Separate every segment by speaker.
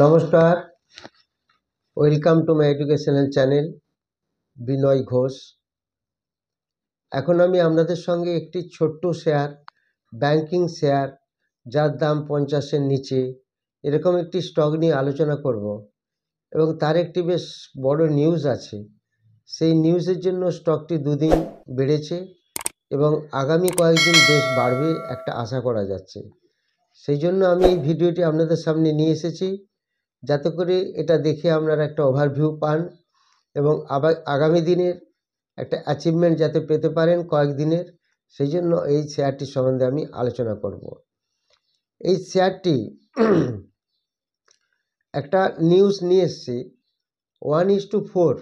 Speaker 1: নমস্কার, welcome to my educational channel Binoy Ghosh. এখন আমি আপনাদের সঙ্গে একটি ছোট্ট শেয়ার, ব্যাংকিং শেয়ার যার দাম 50-এর নিচে, এরকম একটি স্টক নিয়ে আলোচনা করব এবং তার একটি বেশ বড় নিউজ আছে। সেই নিউজের জন্য স্টকটি দুদিন বেড়েছে এবং আগামী কয়েকদিন বেশ বাড়বে একটা আশা করা যাচ্ছে। সেই জন্য আমি এই ভিডিওটি আপনাদের সামনে নিয়ে এসেছি, যাতে করে এটা দেখে আপনারা একটা ওভারভিউ পান এবং আগামী দিনের একটা অ্যাচিভমেন্ট যাতে পেতে পারেন কয়েকদিনের, সেই জন্য এই শেয়ারটি সম্বন্ধে আমি আলোচনা করব। এই শেয়ারটি একটা নিউজ নিয়ে এসছে 1:4,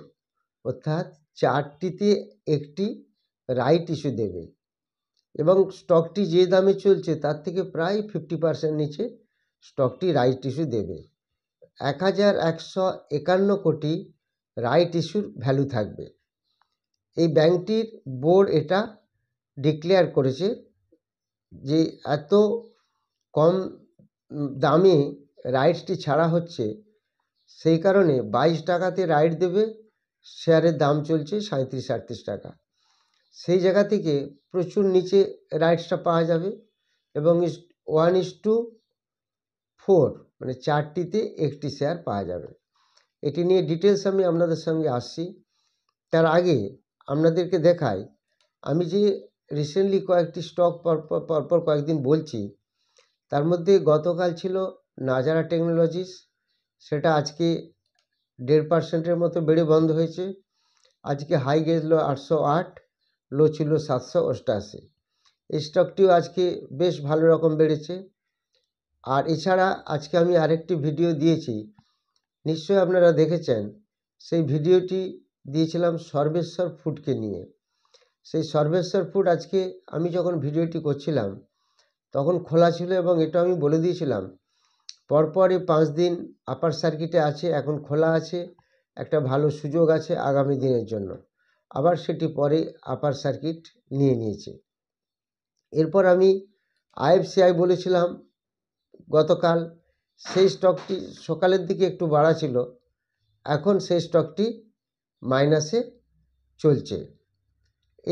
Speaker 1: অর্থাৎ 4টিতে একটি রাইট ইস্যু দেবে এবং স্টকটি যে দামে চলছে তার থেকে প্রায় 50% নিচে স্টকটি রাইট ইস্যু দেবে। 1151 কোটি রাইট ইস্যুর ভ্যালু থাকবে। এই ব্যাংকটির বোর্ড এটা ডিক্লেয়ার করেছে যে এত কম দামে রাইটসটি ছাড়া হচ্ছে, সেই কারণে 22 টাকাতে রাইট দেবে। শেয়ারের দাম চলছে 37-38 টাকা। সেই জায়গা থেকে প্রচুর নিচে রাইটসটা পাওয়া যাবে এবং 1:4 মানে 4টিতে একটি শেয়ার পাওয়া যাবে। এটি নিয়ে ডিটেলস আমি আপনাদের সঙ্গে আসছি। তার আগে আপনাদেরকে দেখাই, আমি যে রিসেন্টলি কয়েকটি স্টক পরপর কয়েকদিন বলছি, তার মধ্যে গতকাল ছিল নাজারা টেকনোলজিস, সেটা আজকে 1.5% মতো বেড়ে বন্ধ হয়েছে। আজকে হাই গেছিল 808, লো ছিল 788। এই স্টকটিও আজকে বেশ ভালো রকম বেড়েছে। আর এছাড়া আজকে আমি আরেকটি ভিডিও দিয়েছি, নিশ্চয়ই আপনারা দেখেছেন। সেই ভিডিওটি দিয়েছিলাম সর্বেশ্বর ফুডকে নিয়ে। সেই সর্বেশ্বর ফুড আজকে আমি যখন ভিডিওটি করছিলাম তখন খোলা ছিল এবং এটা আমি বলে দিয়েছিলাম পরপরই 5 দিন আপার সার্কিটে আছে, এখন খোলা আছে, একটা ভালো সুযোগ আছে আগামী দিনের জন্য। আবার সেটি পরে আপার সার্কিট নিয়েছে। এরপর আমি আইএফসিআই বলেছিলাম গতকাল, সেই স্টকটি সকালের দিকে একটু বাড়া ছিল, এখন সেই স্টকটি মাইনাসে চলছে।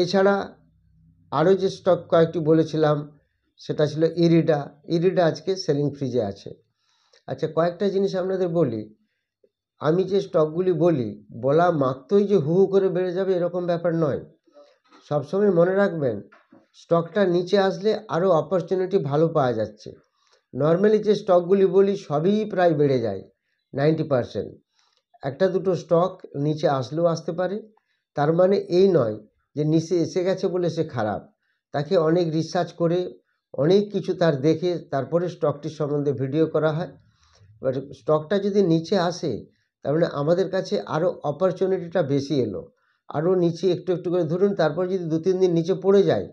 Speaker 1: এছাড়া আরও যে স্টক কয়েকটি বলেছিলাম সেটা ছিল ইরিডা আজকে সেলিং ফ্রিজে আছে। আচ্ছা, কয়েকটা জিনিস আপনাদের বলি। আমি যে স্টকগুলি বলা মাত্রই যে হু করে বেড়ে যাবে এরকম ব্যাপার নয়। সবসময় মনে রাখবেন, স্টকটা নিচে আসলে আরও অপরচুনিটি ভালো পাওয়া যাচ্ছে। নর্মালি যে স্টকগুলি বলি সবই প্রায় বেড়ে যায় 90%। একটা দুটো স্টক নিচে আসলেও আসতে পারে, তার মানে এই নয় যে নিচে এসে গেছে বলে সে খারাপ। তাকে অনেক রিসার্চ করে অনেক কিছু তার দেখে তারপরে স্টকটির সম্বন্ধে ভিডিও করা হয়। এবার স্টকটা যদি নিচে আসে তার মানে আমাদের কাছে আরও অপরচুনিটিটা বেশি এলো। আরও নিচে একটু একটু করে ধরুন, তারপর যদি 2-3 দিন নিচে পড়ে যায়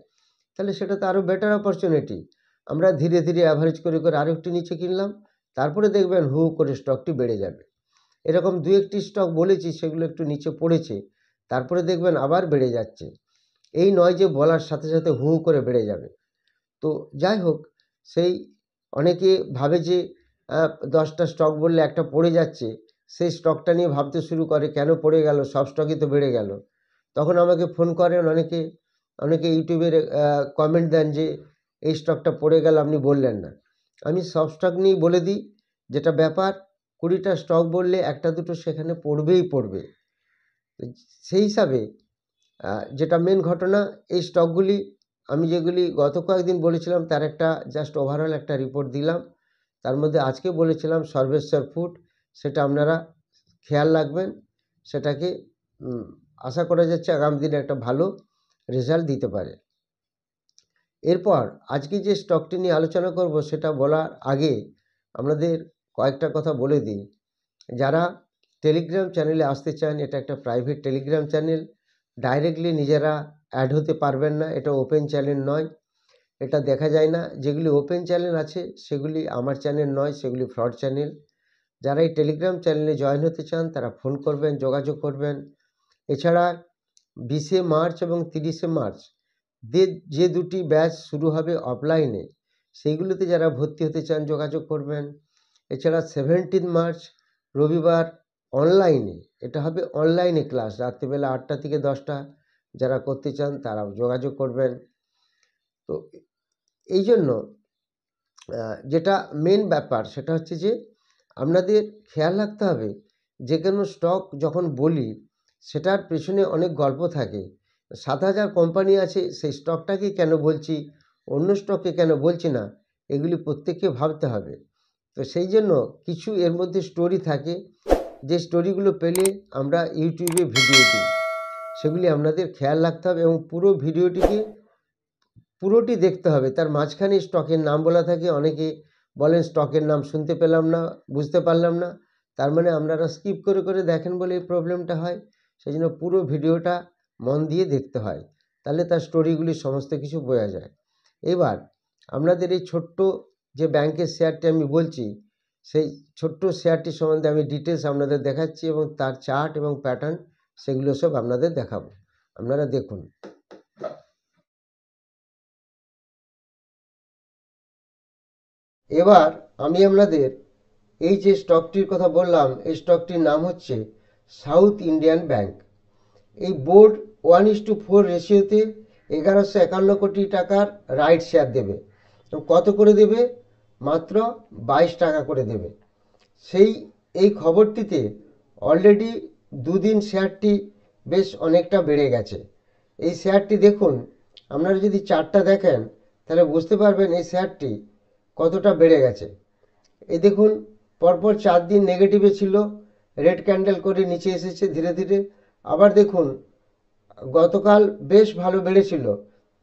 Speaker 1: তাহলে সেটা তো আরও বেটার অপরচুনিটি। আমরা ধীরে ধীরে অ্যাভারেজ করে আরও একটু নিচে কিনলাম, তারপরে দেখবেন হু করে স্টকটি বেড়ে যাবে। এরকম 2-1টি স্টক বলেছি, সেগুলো একটু নিচে পড়েছে, তারপরে দেখবেন আবার বেড়ে যাচ্ছে। এই নয় যে বলার সাথে সাথে হু করে বেড়ে যাবে। তো যাই হোক, সেই অনেকে ভাবে যে 10টা স্টক বললে একটা পড়ে যাচ্ছে, সেই স্টকটা নিয়ে ভাবতে শুরু করে কেন পড়ে গেল, সব স্টকই তো বেড়ে গেল। তখন আমাকে ফোন করেন অনেকে ইউটিউবের কমেন্ট দেন যে এই স্টকটা পড়ে গেল আপনি বললেন না। আমি সব স্টক নিয়েই বলে দিই, যেটা ব্যাপার 20টা স্টক বললে একটা দুটো সেখানে পড়বে। সেই হিসাবে যেটা মেন ঘটনা, এই স্টকগুলি আমি যেগুলি গত কয়েকদিন বলেছিলাম তার একটা জাস্ট ওভারঅল একটা রিপোর্ট দিলাম। তার মধ্যে আজকে বলেছিলাম সর্বেশ্বর ফুড, সেটা আপনারা খেয়াল রাখবেন। সেটাকে আশা করা যাচ্ছে আগামী দিনে একটা ভালো রেজাল্ট দিতে পারে। এরপর আজকে যে স্টকটি নিয়ে আলোচনা করব সেটা বলার আগে আপনাদের কয়েকটা কথা বলে দিই। যারা টেলিগ্রাম চ্যানেলে আসতে চান, এটা একটা প্রাইভেট টেলিগ্রাম চ্যানেল, ডাইরেক্টলি নিজেরা অ্যাড হতে পারবেন না, এটা ওপেন চ্যানেল নয়, এটা দেখা যায় না। যেগুলি ওপেন চ্যানেল আছে সেগুলি আমার চ্যানেল নয়, সেগুলি ফ্রড চ্যানেল। যারা এই টেলিগ্রাম চ্যানেলে জয়েন হতে চান তারা ফোন করবেন, যোগাযোগ করবেন। এছাড়া 20শে মার্চ এবং 30শে মার্চ যে দুটি ব্যাচ শুরু হবে অফলাইনে, সেইগুলোতে যারা ভর্তি হতে চান যোগাযোগ করবেন। এছাড়া 17 মার্চ রবিবার অনলাইনে, এটা হবে অনলাইনে ক্লাস, রাত্রিবেলা 8টা থেকে 10টা। যারা করতে চান তারা যোগাযোগ করবেন। তো এই জন্য যেটা মেন ব্যাপার সেটা হচ্ছে যে আপনাদের খেয়াল রাখতে হবে যে কোনো স্টক যখন বলি সেটার পেছনে অনেক গল্প থাকে। 7,000 কোম্পানি আছে, সেই স্টকটাকে কেন বলছি, অন্য স্টকে কেন বলছি না, এগুলি প্রত্যেককে ভাবতে হবে। তো সেই জন্য কিছু এর মধ্যে স্টোরি থাকে, যে স্টোরিগুলো পেলে আমরা ইউটিউবে ভিডিও দিই, সেগুলি আপনাদের খেয়াল রাখতে হবে এবং পুরো ভিডিওটিকে পুরোটি দেখতে হবে। তার মাঝখানে স্টকের নাম বলা থাকে, অনেকে বলেন স্টকের নাম শুনতে পেলাম না, বুঝতে পারলাম না, তার মানে আপনারা স্কিপ করে করে দেখেন বলে এই প্রবলেমটা হয়। সেই জন্য পুরো ভিডিওটা মন দিয়ে দেখতে হয়, তাহলে তার স্টোরিগুলি সমস্ত কিছু বোঝা যায়। এবার আপনাদের এই ছোট্ট যে ব্যাংকের শেয়ারটি আমি বলছি, সেই ছোট্ট শেয়ারটি সম্বন্ধে আমি ডিটেলস আপনাদের দেখাচ্ছি এবং তার চার্ট এবং প্যাটার্ন সেগুলো সব আপনাদের দেখাবো। আপনারা দেখুন। এবার আমি আপনাদের এই যে স্টকটির কথা বললাম, এই স্টকটির নাম হচ্ছে সাউথ ইন্ডিয়ান ব্যাংক। এই বোর্ড 1:4 রেশিওতে 1151 কোটি টাকার রাইট শেয়ার দেবে। কত করে দেবে? মাত্র 22 টাকা করে দেবে। এই খবরটিতে অলরেডি দুদিন শেয়ারটি বেশ অনেকটা বেড়ে গেছে। এই শেয়ারটি দেখুন, আপনারা যদি চার্টটা দেখেন তাহলে বুঝতে পারবেন এই শেয়ারটি কতটা বেড়ে গেছে। এই দেখুন, পরপর 4 দিন নেগেটিভে ছিল, রেড ক্যান্ডেল করে নিচে এসেছে ধীরে ধীরে। আবার দেখুন, গতকাল বেশ ভালো বেড়েছিল,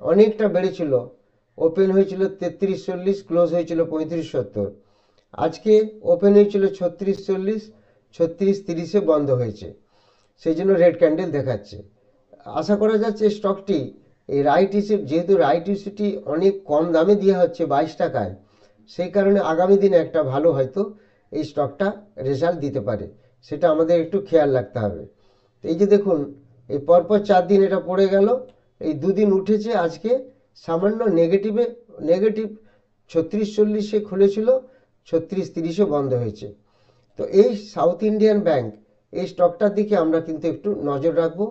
Speaker 1: অনেকটা বেড়েছিল, ওপেন হয়েছিল 33.40, ক্লোজ হয়েছিল 35.70। আজকে ওপেন হয়েছিল 36.40, 36.30-এ বন্ধ হয়েছে, সেই জন্য রেড ক্যান্ডেল দেখাচ্ছে। আশা করা যাচ্ছে স্টকটি এই রাইট ইস্যু, যেহেতু রাইট ইস্যুটি অনেক কম দামে দেওয়া হচ্ছে 22 টাকায়, সেই কারণে আগামী দিনে একটা ভালো হয়তো এই স্টকটা রেজাল্ট দিতে পারে, সেটা আমাদের একটু খেয়াল রাখতে হবে। এই যে দেখুন, এই পরপর 4 দিন এটা পড়ে গেল, এই দুদিন উঠেছে, আজকে সামান্য নেগেটিভ 36.40-এ খুলেছিল, 36.30-এ বন্ধ হয়েছে। তো এই সাউথ ইন্ডিয়ান ব্যাংক, এই স্টকটার দিকে আমরা কিন্তু একটু নজর রাখবো।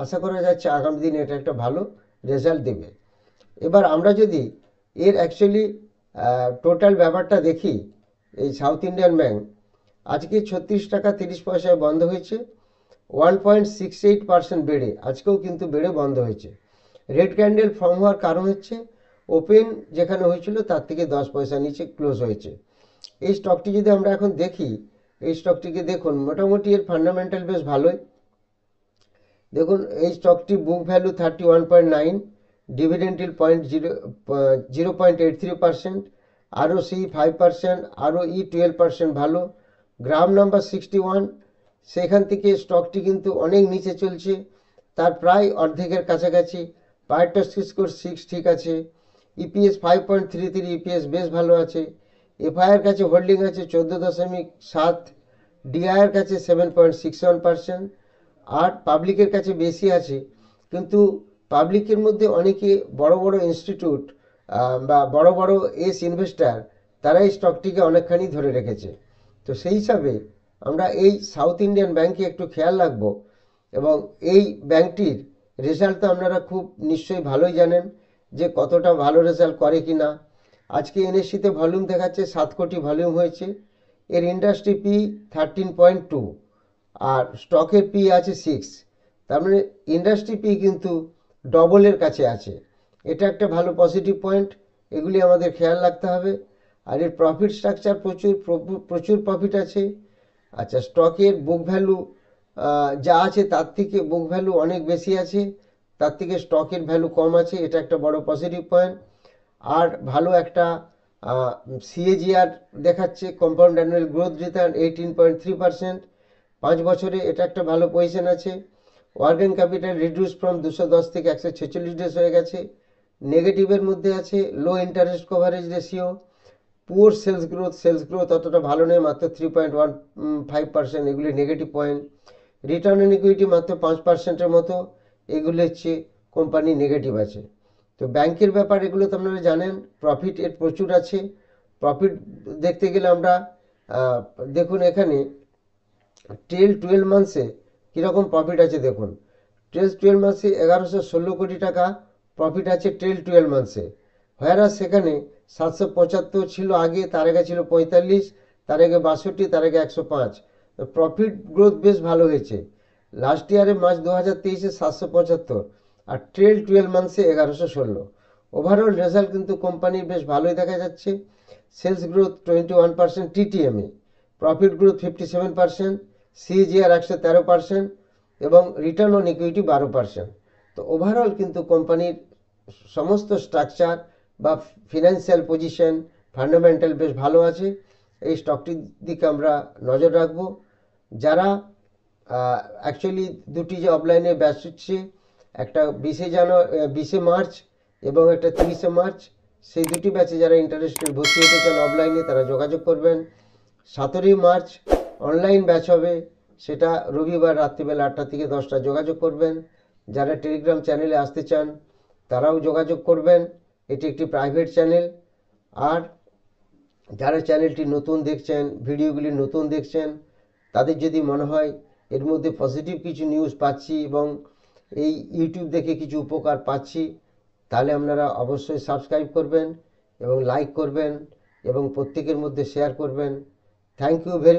Speaker 1: আশা করা যাচ্ছে আগামী দিনে এটা একটা ভালো রেজাল্ট দেবে। এবার আমরা যদি এর অ্যাকচুয়ালি টোটাল ব্যাপারটা দেখি, এই সাউথ ইন্ডিয়ান ব্যাংক আজকে 36 টাকা 30 পয়সায় বন্ধ হয়েছে, 1.68% বেড়ে, আজকেও কিন্তু বেড়ে বন্ধ হয়েছে। রেড ক্যান্ডেল ফর্ম হওয়ার কারণ হচ্ছে ওপেন যেখানে হয়েছিল তার থেকে 10 পয়সা নিচে ক্লোজ হয়েছে। এই স্টকটি যদি আমরা এখন দেখি, এই স্টকটিকে দেখুন, মোটামুটি এর ফান্ডামেন্টাল বেশ ভালোই। দেখুন, এই স্টকটি book value 31.9, dividend yield 0.83%, ROC 5%, ROE 12% ভালো, গ্রাম নাম্বার 61, সেখান থেকে স্টকটি কিন্তু অনেক নিচে চলছে, তার প্রায় অর্ধেকের কাছাকাছি। পাইটাস্কি স্কোর 6 ঠিক আছে, ইপিএস 5.33, ইপিএস বেশ ভালো আছে। এফআইআর কাছে হোল্ডিং আছে 14.7, ডিআইয়ের কাছে 7.61%, আর পাবলিকের কাছে বেশি আছে। কিন্তু পাবলিকের মধ্যে অনেকে বড় বড় ইনস্টিটিউট বা বড় বড় ইনভেস্টার, তারা এই স্টকটিকে অনেকখানি ধরে রেখেছে। তো সেই হিসাবে আমরা এই সাউথ ইন্ডিয়ান ব্যাংকে একটু খেয়াল রাখবো। এবং এই ব্যাংকটির রেজাল্ট তো আপনারা খুব নিশ্চয়ই ভালোই জানেন যে কতটা ভালো রেজাল্ট করে কি না। আজকে এনএসসিতে ভলিউম দেখাচ্ছে 7 কোটি ভলিউম হয়েছে, এর ইন্ডাস্ট্রি পি 13.2, আর স্টকের পি আছে 6, তার মানে ইন্ডাস্ট্রি পি কিন্তু ডবলের কাছে আছে। এটা একটা ভালো পজিটিভ পয়েন্ট, এগুলি আমাদের খেয়াল রাখতে হবে। আর এর প্রফিট স্ট্রাকচার প্রচুর প্রফিট আছে। আচ্ছা, স্টকের বুক ভ্যালু যা আছে তার থেকে বুক ভ্যালু অনেক বেশি আছে, তার থেকে স্টকের ভ্যালু কম আছে, এটা একটা বড় পজিটিভ পয়েন্ট। আর ভালো একটা সিএজিআর দেখাচ্ছে, কম্পাউন্ড অ্যানুয়াল গ্রোথ রিটার্ন 18.3%, 5 বছরে, এটা একটা ভালো পজিশন আছে। ওয়ার্কিং ক্যাপিটাল রিডিউস ফ্রম 210 থেকে 146 ডেজ হয়ে গেছে, নেগেটিভের মধ্যে আছে। Low interest coverage ratio, poor sales growth অতটা ভালো নেই, মাত্র 3.15%, এগুলি negative point. Return on equity মাত্র 5%-এর মতো, এগুলো হচ্ছে কোম্পানি নেগেটিভ আছে। তো ব্যাংকের ব্যাপার এগুলো তো আপনারা জানেন। প্রফিট এর প্রচুর আছে, প্রফিট দেখতে গেলে আমরা দেখুন এখানে ট্রেল 12 মান্থসে কীরকম প্রফিট আছে দেখুন। ট্রেল 12 মান্থসে 1116 কোটি টাকা প্রফিট আছে ট্রেল 12 মান্থসে। হোয়ারাস সেখানে 775 ছিল আগে, তার আগে ছিল 45, তার আগে 62, তার আগে 105। প্রফিট গ্রোথ বেশ ভালো হয়েছে। লাস্ট ইয়ারে মার্চ 2023-এ 775 আর ট্রেল 12 মান্থসে 1116। ওভারঅল রেজাল্ট কিন্তু কোম্পানির বেশ ভালোই দেখা যাচ্ছে। সেলস গ্রোথ 21% টিটিএমে, প্রফিট গ্রোথ 57%, সিএজিআর 113% এবং রিটার্ন অন ইকুইটি 12%। তো ওভারঅল কিন্তু কোম্পানির সমস্ত স্ট্রাকচার বা ফিনান্সিয়াল পজিশন, ফান্ডামেন্টাল বেশ ভালো আছে। এই স্টকটির দিকে আমরা নজর রাখব। যারা অ্যাকচুয়ালি দুটি যে অফলাইনে ব্যাচ হচ্ছে, একটা 20 মার্চ এবং একটা 30 মার্চ, সেই দুটি ব্যাচে যারা ইন্টারেস্টেড ভর্তি হতে চান অফলাইনে তারা যোগাযোগ করবেন। 17 মার্চ অনলাইন ব্যাচ হবে, সেটা রবিবার রাত্রিবেলা 8টা থেকে 10টা, যোগাযোগ করবেন। যারা টেলিগ্রাম চ্যানেলে আসতে চান তারাও যোগাযোগ করবেন, এটি একটি প্রাইভেট চ্যানেল। আর যারা চ্যানেলটি নতুন দেখছেন, ভিডিওগুলি নতুন দেখছেন, তাদের যদি মনে হয় এর মধ্যে পজিটিভ কিছু নিউজ পাচ্ছি এবং এই ইউটিউব দেখে কিছু উপকার পাচ্ছি, তাহলে আপনারা অবশ্যই সাবস্ক্রাইব করবেন এবং লাইক করবেন এবং প্রত্যেকের মধ্যে শেয়ার করবেন। Thank you very